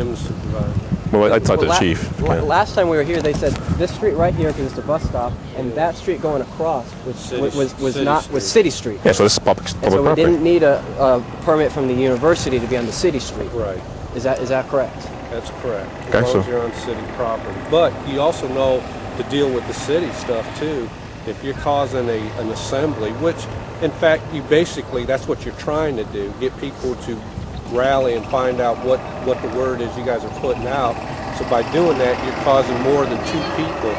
I'm the supervisor. Well, I thought the chief. Yeah. Last time we were here, they said this street right here, because it's a bus stop, and that street going across was City Street. Yeah, so this is public So property. we didn't need a permit from the university to be on the city street. Right. Is that correct? That's correct. As Okay, long so as you're on city property. But you also know to deal with the city stuff too. If you're causing an assembly, which in fact that's what you're trying to do, get people to rally and find out what the word is you guys are putting out. So by doing that, you're causing more than 2 people,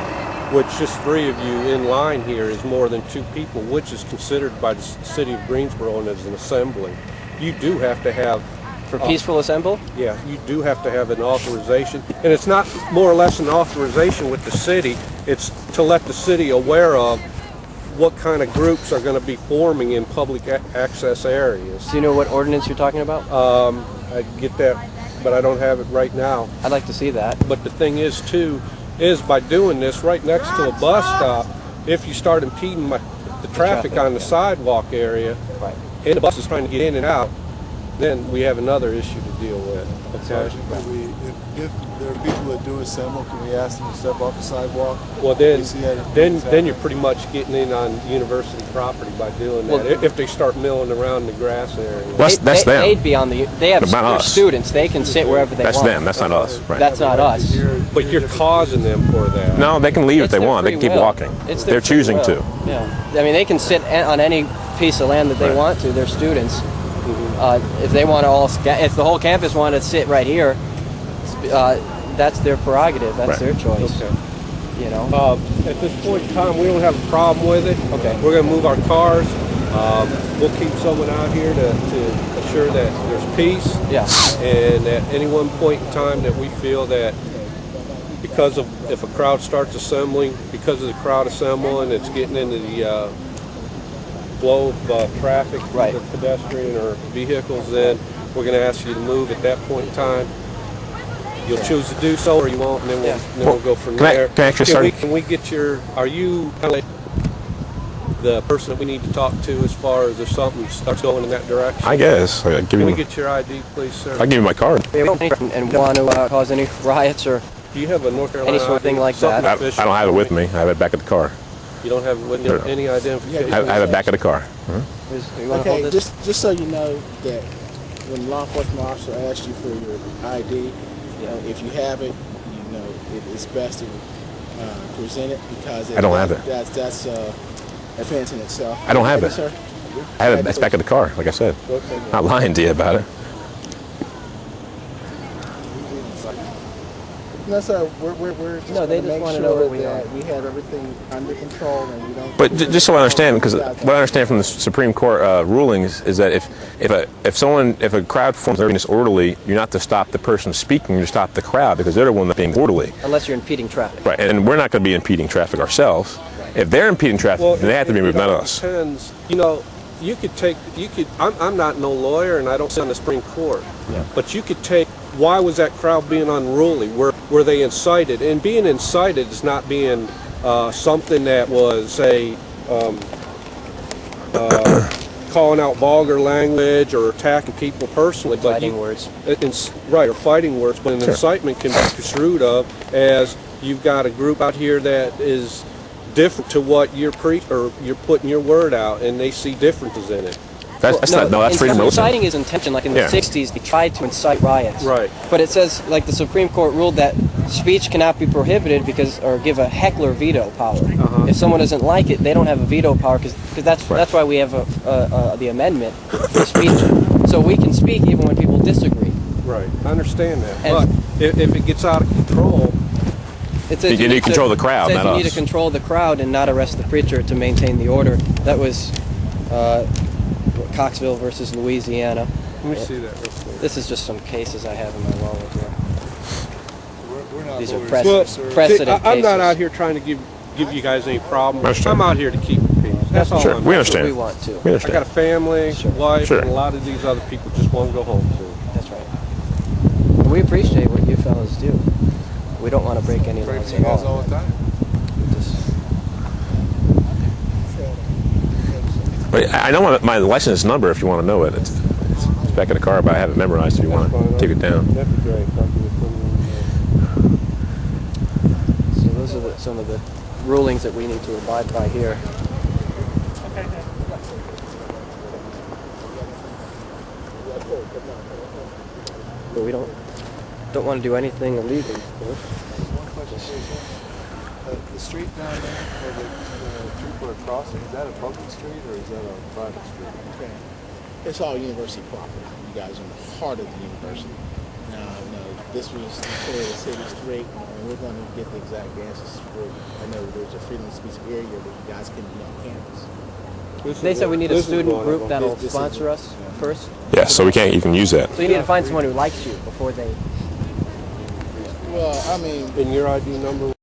which just 3 of you in line here is more than 2 people, which is considered by the city of Greensboro as an assembly. You do have to have For peaceful assembly? Yeah, you do have to have an authorization. And it's not more or less an authorization with the city. It's to let the city aware of what kind of groups are going to be forming in public access areas. Do you know what ordinance you're talking about? I get that, but I don't have it right now. I'd like to see that. But the thing is, too, is by doing this right next to a bus stop, if you start impeding the traffic on the sidewalk area, Right. and the bus is trying to get in and out, then we have another issue to deal with. Okay? If there are people that do assemble, can we ask them to step off the sidewalk? Well, then you're pretty much getting in on university property by doing that. Well, if they start milling around the grass area. Well, that's them. They'd be on they have Not they're us. students. They can sit wherever they That's want. them. That's not us. Right. That's not us. But you're causing them for that. No, they can leave if It's they their want. They free can keep will. walking. It's their They're free choosing will. to. Yeah. I mean, they can sit on any piece of land that they Right. want to. They're students. If they want to if the whole campus wanted to sit right here, that's their prerogative. That's Right. their choice. Okay. You know. At this point in time, we don't have a problem with it. Okay. We're going to move our cars. We'll keep someone out here to assure that there's peace. Yeah. And at any one point in time that we feel that because of if a crowd starts assembling, because of the crowd assembling, it's getting into the flow of traffic, Right. either pedestrian or vehicles, then we're going to ask you to move at that point in time. You'll choose to do so, or you won't, and then we'll go from there. Can we get are you kind of the person that we need to talk to as far as if something starts going in that direction? I guess. Can we get your ID, please, sir? I'll give you my card. And want to cause any riots or Do you have a North Carolina any sort of thing ID? like Something that? official? I don't have it with me. I have it back at the car. You don't have it with you? Any identification? I have it back at the car. You want to hold Okay, this? just so you know that when law enforcement officer asks you for your ID, if you have it, it's best to present it because I don't have it. That's offense in itself. I don't have it. Sir? I have it. It's back at the car, like I said. Okay. Not lying to you about it. No, sir. We're just No, they gonna just make wanna sure know where we that are. we have everything under control and we don't. But just so I understand, because what I understand from the Supreme Court rulings is that if a crowd forms very disorderly, you're not to stop the person speaking, you're to stop the crowd because they're the one that's being orderly. Unless you're impeding traffic. Right, and we're not going to be impeding traffic ourselves. If they're impeding traffic, then they have to be moved, not us. Depends. I'm not no lawyer and I don't sit on the Supreme Court. Yeah. But you could take, why was that crowd being unruly? Were they incited? And being incited is not being something that was, say, calling out vulgar language or attacking people personally. But Fighting words. Right, or fighting words. But an incitement can be construed of as you've got a group out here that is different to what you're you're putting your word out, and they see differences in it. That's freedom of inciting is intention. Like in the 60s, they tried to incite riots. Right. But it says, like the Supreme Court ruled that speech cannot be prohibited or give a heckler veto power. If someone doesn't like it, they don't have a veto power because that's why we have the amendment for speech. So we can speak even when people disagree. Right. I understand that. And but if it gets out of control, it says you need to control the crowd, it says not you need us. to control the crowd and not arrest the preacher to maintain the order. That was Coxville versus Louisiana. let me see that real quick. This is just some cases I have in my wallet here. We're not These are lawyers, Well, sir. precedent I'm not cases. out here trying to give you guys any problem. Understand. I'm out here to keep the peace. That's all Sure, I'm we out understand. We want to. We I got a understand. family, wife, Sure. and a lot of these other people just want to go home too. That's right. We appreciate what you fellas do. We don't want to break any Pray laws for you at guys all all. the time. Wait, I know my license number if you want to know it. It's back in the car, but I have it memorized if you want to take it down. That'd be great. Thank you. some of the rulings that we need to abide by here. But we don't want to do anything illegal, of course. One question is, the street down there where the people are crossing, is that a public street or is that a private street? Okay. It's all university property. You guys are in the heart of the university. Now, this was declared a city street, and we're going to get the exact answers for you. I know there's a freedom of speech area that you guys can be on campus. They said we need a student group that'll sponsor us first. Yeah, so we can't even use that. So you need to find someone who likes you before they... Well, I mean... And your ID number?